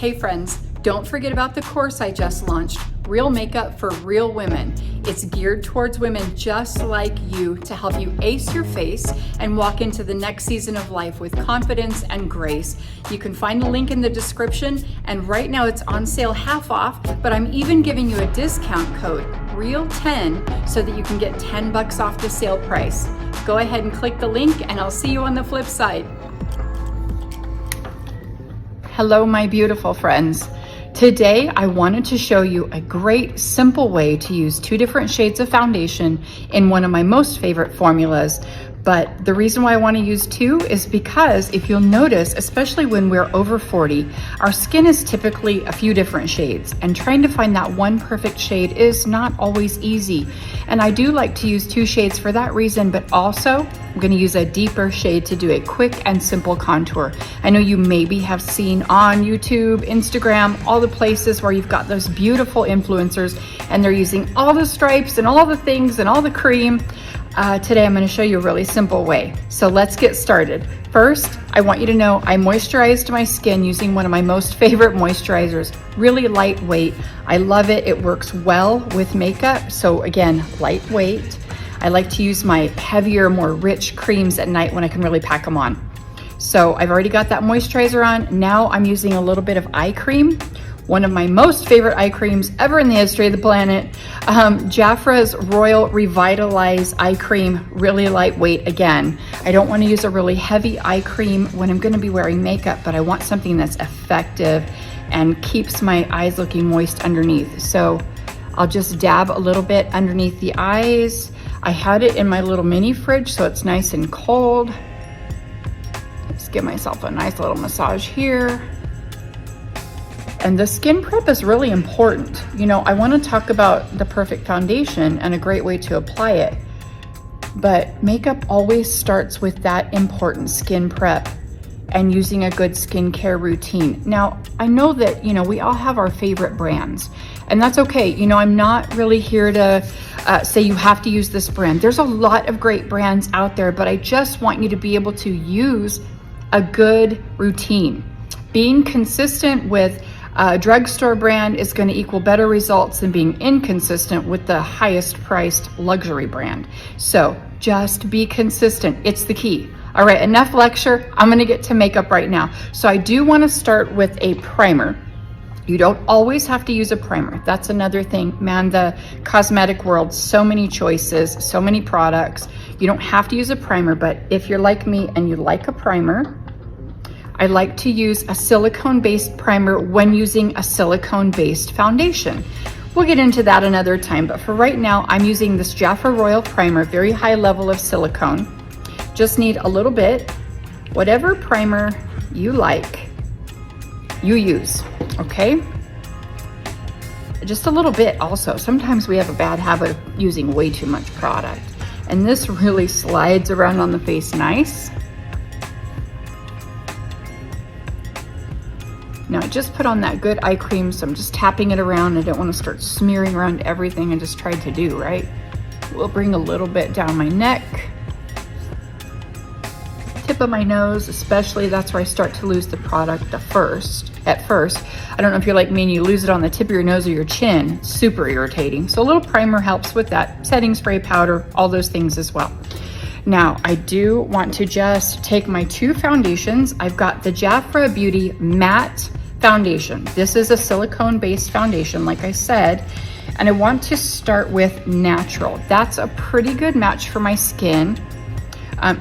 Hey friends, don't forget about the course I just launched, Real Makeup for Real Women. It's geared towards women just like you to help you ace your face and walk into the next season of life with confidence and grace. You can find the link in the description, and right now it's on sale half off, but I'm even giving you a discount code, REAL10, so that you can get $10 off the sale price. Go ahead and click the link and I'll see you on the flip side. Hello, my beautiful friends. Today, I wanted to show you a great, simple way to use 2 different shades of foundation in one of my most favorite formulas. But the reason why I want to use 2 is because if you'll notice, especially when we're over 40, our skin is typically a few different shades, and trying to find that one perfect shade is not always easy. And I do like to use 2 shades for that reason, but also I'm going to use a deeper shade to do a quick and simple contour. I know you maybe have seen on YouTube, Instagram, all the places where you've got those beautiful influencers and they're using all the stripes and all the things and all the cream. Today I'm going to show you a really simple way. So let's get started. First, I want you to know I moisturized my skin using one of my most favorite moisturizers. Really lightweight. I love it. It works well with makeup. So again, lightweight. I like to use my heavier, more rich creams at night when I can really pack them on. So I've already got that moisturizer on. Now I'm using a little bit of eye cream. One of my most favorite eye creams ever in the history of the planet. Jafra's Royal Revitalize eye cream, really lightweight again. I don't want to use a really heavy eye cream when I'm going to be wearing makeup, but I want something that's effective and keeps my eyes looking moist underneath. So I'll just dab a little bit underneath the eyes. I had it in my little mini fridge, so it's nice and cold. Let's give myself a nice little massage here. And the skin prep is really important. You know, I want to talk about the perfect foundation and a great way to apply it. But makeup always starts with that important skin prep and using a good skincare routine. Now, I know that, you know, we all have our favorite brands, and that's okay. You know, I'm not really here to say you have to use this brand. There's a lot of great brands out there, but I just want you to be able to use a good routine. Being consistent with a drugstore brand is going to equal better results than being inconsistent with the highest priced luxury brand. So just be consistent. It's the key. All right, enough lecture. I'm going to get to makeup right now. So I do want to start with a primer. You don't always have to use a primer. That's another thing. Man, the cosmetic world, so many choices, so many products. You don't have to use a primer, but if you're like me and you like a primer, I like to use a silicone-based primer when using a silicone-based foundation. We'll get into that another time, but for right now, I'm using this Jafra Royal Primer, very high level of silicone. Just need a little bit. Whatever primer you like, you use, okay? Just a little bit also. Sometimes we have a bad habit of using way too much product, and this really slides around on the face nice. Now I just put on that good eye cream, so I'm just tapping it around. I don't want to start smearing around everything I just tried to do, right? We'll bring a little bit down my neck, tip of my nose, especially. That's where I start to lose the product at first. I don't know if you're like me and you lose it on the tip of your nose or your chin. It's super irritating. So a little primer helps with that. Setting spray, powder, all those things as well. Now, I do want to just take my 2 foundations. I've got the Jafra Beauty Matte Foundation. This is a silicone-based foundation, like I said, and I want to start with Natural. That's a pretty good match for my skin.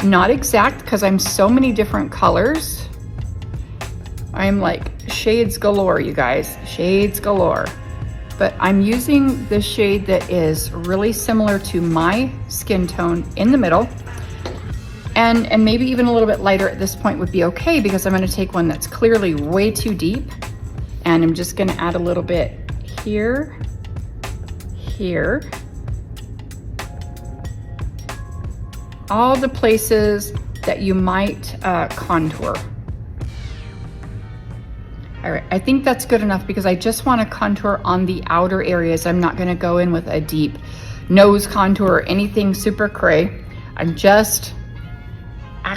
Not exact, because I'm so many different colors. I'm like shades galore, you guys, shades galore. But I'm using the shade that is really similar to my skin tone in the middle. And maybe even a little bit lighter at this point would be okay, because I'm going to take one that's clearly way too deep, and I'm just going to add a little bit here, all the places that you might contour. All right, I think that's good enough because I just want to contour on the outer areas. I'm not going to go in with a deep nose contour or anything super cray. I'm just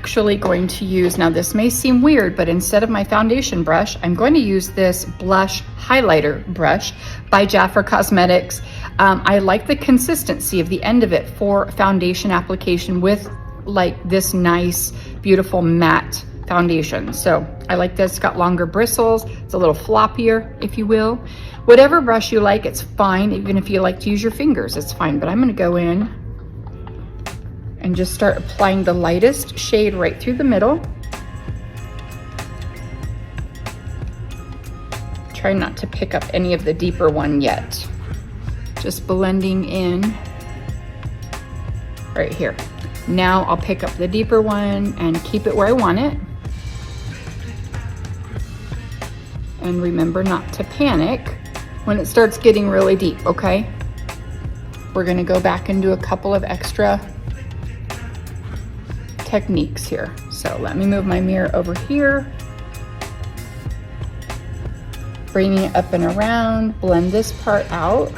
actually going to use, now this may seem weird, but instead of my foundation brush, I'm going to use this blush highlighter brush by Jafra Cosmetics. I like the consistency of the end of it for foundation application with like this nice, beautiful matte foundation. So I like this, it's got longer bristles, it's a little floppier, if you will. Whatever brush you like, it's fine. Even if you like to use your fingers, it's fine. But I'm gonna go in and just start applying the lightest shade right through the middle. Try not to pick up any of the deeper one yet. Just blending in right here. Now I'll pick up the deeper one and keep it where I want it. And remember not to panic when it starts getting really deep, okay? We're gonna go back and do a couple of extra techniques here. So let me move my mirror over here. Bringing it up and around, blend this part out.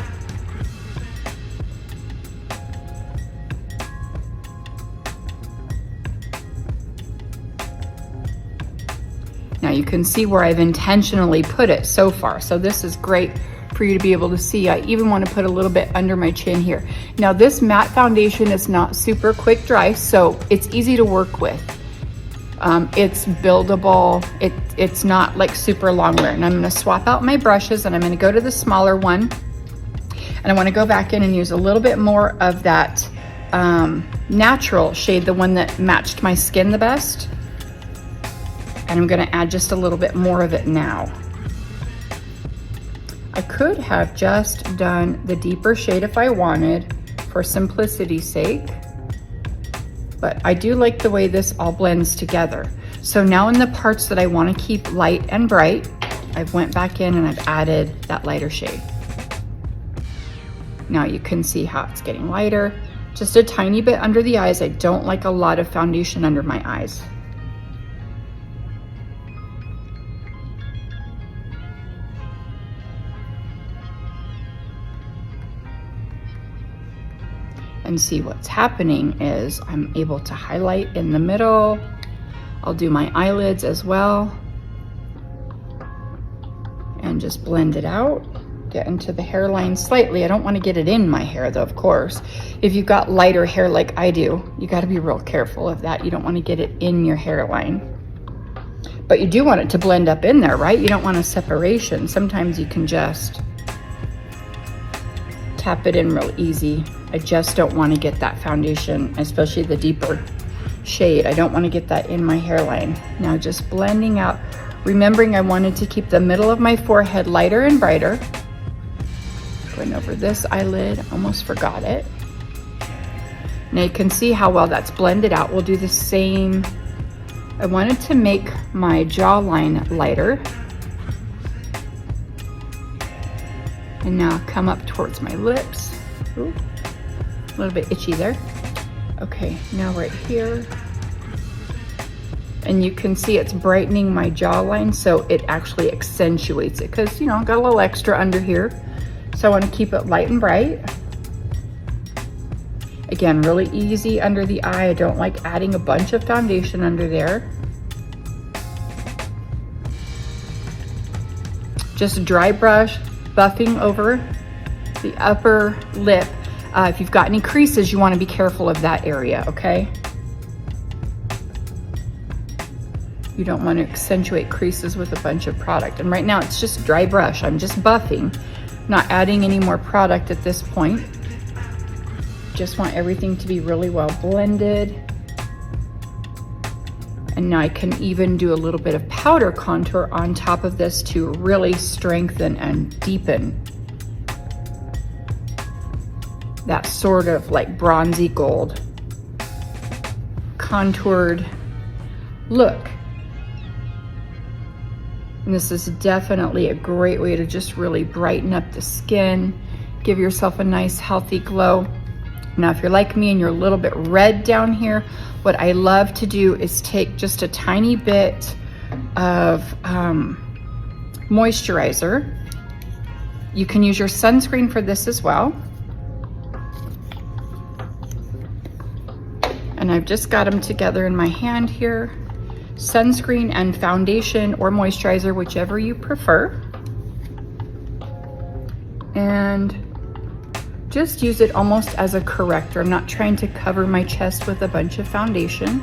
Now you can see where I've intentionally put it so far. So this is great for you to be able to see. I even want to put a little bit under my chin here. Now this matte foundation is not super quick dry, so it's easy to work with. It's buildable. It's not like super long wear. And I'm going to swap out my brushes and I'm going to go to the smaller one. And I want to go back in and use a little bit more of that natural shade, the one that matched my skin the best. And I'm gonna add just a little bit more of it now. I could have just done the deeper shade if I wanted, for simplicity's sake, but I do like the way this all blends together. So now in the parts that I wanna keep light and bright, I've went back in and I've added that lighter shade. Now you can see how it's getting lighter. Just a tiny bit under the eyes. I don't like a lot of foundation under my eyes. And see what's happening is I'm able to highlight in the middle. I'll do my eyelids as well. And just blend it out. Get into the hairline slightly. I don't want to get it in my hair though, of course. If you've got lighter hair like I do, you got to be real careful of that. You don't want to get it in your hairline. But you do want it to blend up in there, right? You don't want a separation. Sometimes you can just tap it in real easy. I just don't want to get that foundation, especially the deeper shade. I don't want to get that in my hairline. Now just blending out, remembering I wanted to keep the middle of my forehead lighter and brighter. Going over this eyelid, almost forgot it. Now you can see how well that's blended out. We'll do the same. I wanted to make my jawline lighter. And now come up towards my lips. Ooh, a little bit itchy there. Okay, now right here. And you can see it's brightening my jawline, so it actually accentuates it because, you know, I got a little extra under here. So I want to keep it light and bright. Again, really easy under the eye. I don't like adding a bunch of foundation under there. Just a dry brush, buffing over the upper lip. If you've got any creases, you want to be careful of that area, okay? You don't want to accentuate creases with a bunch of product. And right now it's just dry brush. I'm just buffing, not adding any more product at this point. Just want everything to be really well blended. And now I can even do a little bit of powder contour on top of this to really strengthen and deepen that sort of like bronzy gold contoured look. And this is definitely a great way to just really brighten up the skin, give yourself a nice healthy glow. Now, if you're like me and you're a little bit red down here, what I love to do is take just a tiny bit of moisturizer. You can use your sunscreen for this as well. And I've just got them together in my hand here. Sunscreen and foundation or moisturizer, whichever you prefer. And just use it almost as a corrector. I'm not trying to cover my chest with a bunch of foundation.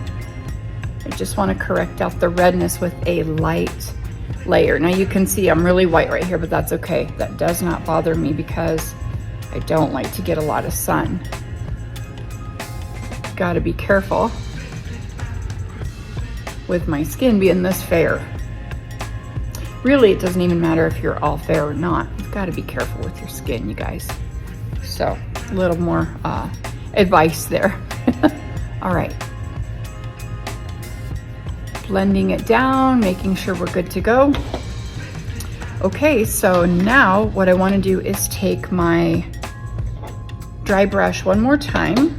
I just want to correct out the redness with a light layer. Now you can see I'm really white right here, but that's okay. That does not bother me because I don't like to get a lot of sun. Gotta be careful with my skin being this fair. Really, it doesn't even matter if you're all fair or not. You've got to be careful with your skin, you guys. So a little more advice there. All right. Blending it down, making sure we're good to go. Okay, so now what I want to do is take my dry brush one more time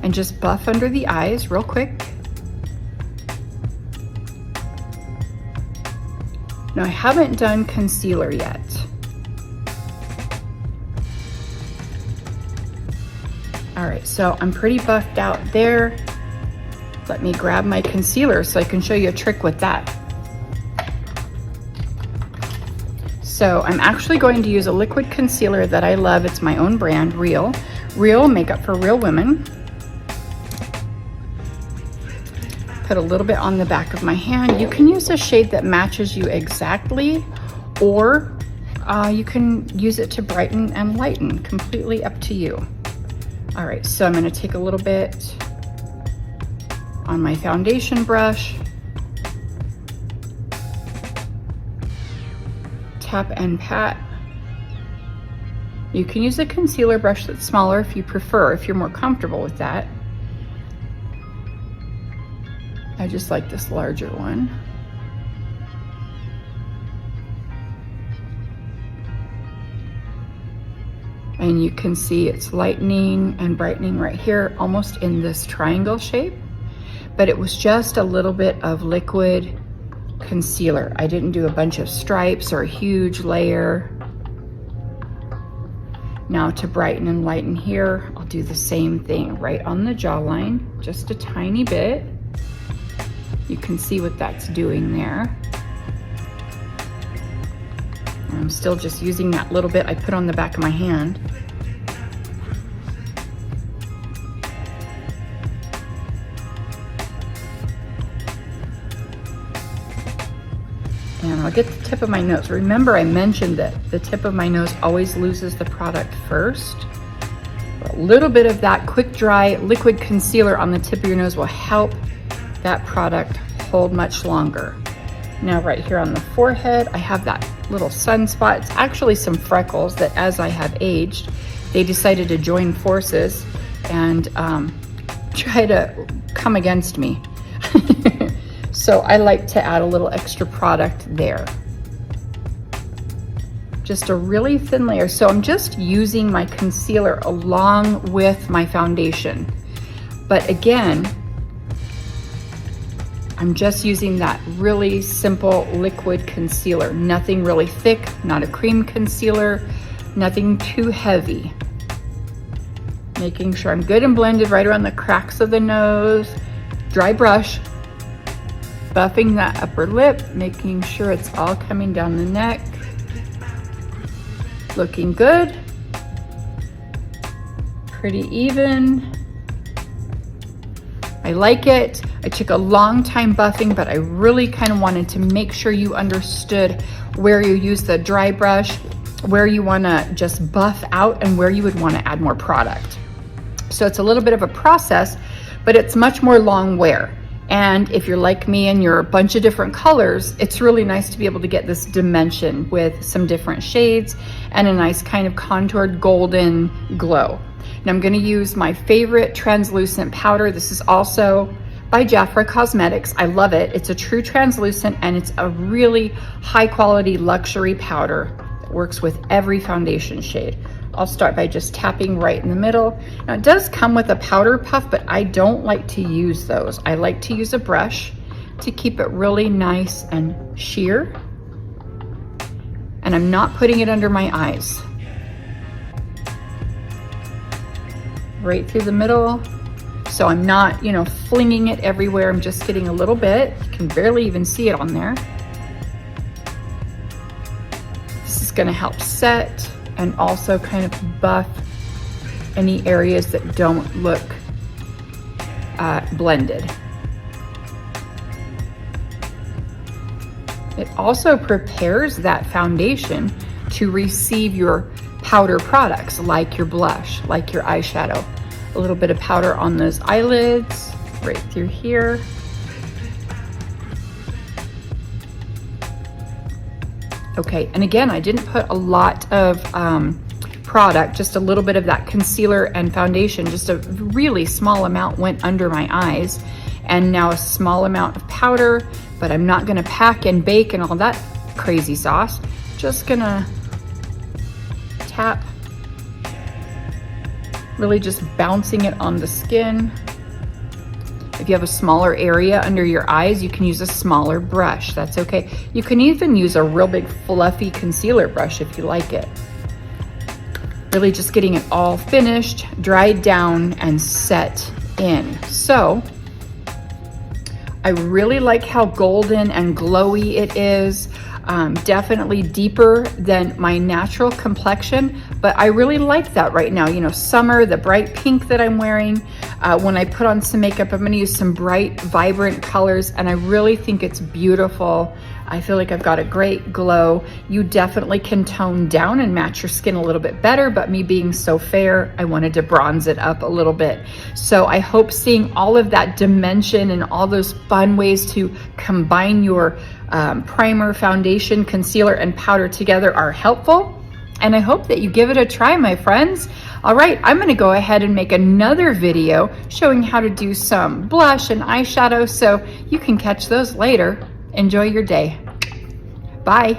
and just buff under the eyes real quick. Now I haven't done concealer yet. All right, so I'm pretty buffed out there. Let me grab my concealer so I can show you a trick with that. So I'm actually going to use a liquid concealer that I love. It's my own brand, Real Makeup for Real Women. Put a little bit on the back of my hand. You can use a shade that matches you exactly, or you can use it to brighten and lighten, completely up to you. All right, so I'm gonna take a little bit on my foundation brush, tap and pat. You can use a concealer brush that's smaller if you prefer, if you're more comfortable with that. I just like this larger one. And you can see it's lightening and brightening right here, almost in this triangle shape. But it was just a little bit of liquid concealer. I didn't do a bunch of stripes or a huge layer. Now to brighten and lighten here, I'll do the same thing right on the jawline, just a tiny bit. You can see what that's doing there. And I'm still just using that little bit I put on the back of my hand. And I'll get the tip of my nose. Remember, I mentioned that the tip of my nose always loses the product first. A little bit of that quick dry liquid concealer on the tip of your nose will help that product hold much longer. Now right here on the forehead, I have that little sunspot. It's actually some freckles that as I have aged, they decided to join forces and try to come against me. So I like to add a little extra product there. Just a really thin layer. So I'm just using my concealer along with my foundation. But again, I'm just using that really simple liquid concealer. Nothing really thick, not a cream concealer, nothing too heavy. Making sure I'm good and blended right around the cracks of the nose. Dry brush. Buffing that upper lip, making sure it's all coming down the neck. Looking good. Pretty even. I like it. I took a long time buffing, but I really kind of wanted to make sure you understood where you use the dry brush, where you want to just buff out, and where you would want to add more product. So it's a little bit of a process, but it's much more long wear. And if you're like me and you're a bunch of different colors, it's really nice to be able to get this dimension with some different shades and a nice kind of contoured golden glow. Now I'm going to use my favorite translucent powder. This is also by Jafra Cosmetics. I love it. It's a true translucent and it's a really high quality luxury powder that works with every foundation shade. I'll start by just tapping right in the middle. Now it does come with a powder puff, but I don't like to use those. I like to use a brush to keep it really nice and sheer. And I'm not putting it under my eyes. Right through the middle. So I'm not, you know, flinging it everywhere. I'm just getting a little bit. You can barely even see it on there. This is gonna help set and also kind of buff any areas that don't look blended. It also prepares that foundation to receive your powder products, like your blush, like your eyeshadow. A little bit of powder on those eyelids, right through here. Okay, and again, I didn't put a lot of product, just a little bit of that concealer and foundation, just a really small amount went under my eyes, and now a small amount of powder, but I'm not gonna pack and bake and all that crazy sauce. Just gonna tap, really just bouncing it on the skin. If you have a smaller area under your eyes, you can use a smaller brush, that's okay. You can even use a real big fluffy concealer brush if you like it. Really just getting it all finished, dried down, and set in. So, I really like how golden and glowy it is. Definitely deeper than my natural complexion, but I really like that right now. You know, summer, the bright pink that I'm wearing. When I put on some makeup, I'm gonna use some bright, vibrant colors, and I really think it's beautiful. I feel like I've got a great glow. You definitely can tone down and match your skin a little bit better, but me being so fair, I wanted to bronze it up a little bit. So I hope seeing all of that dimension and all those fun ways to combine your primer, foundation, concealer, and powder together are helpful. And I hope that you give it a try, my friends. All right, I'm gonna go ahead and make another video showing how to do some blush and eyeshadow, so you can catch those later. Enjoy your day. Bye.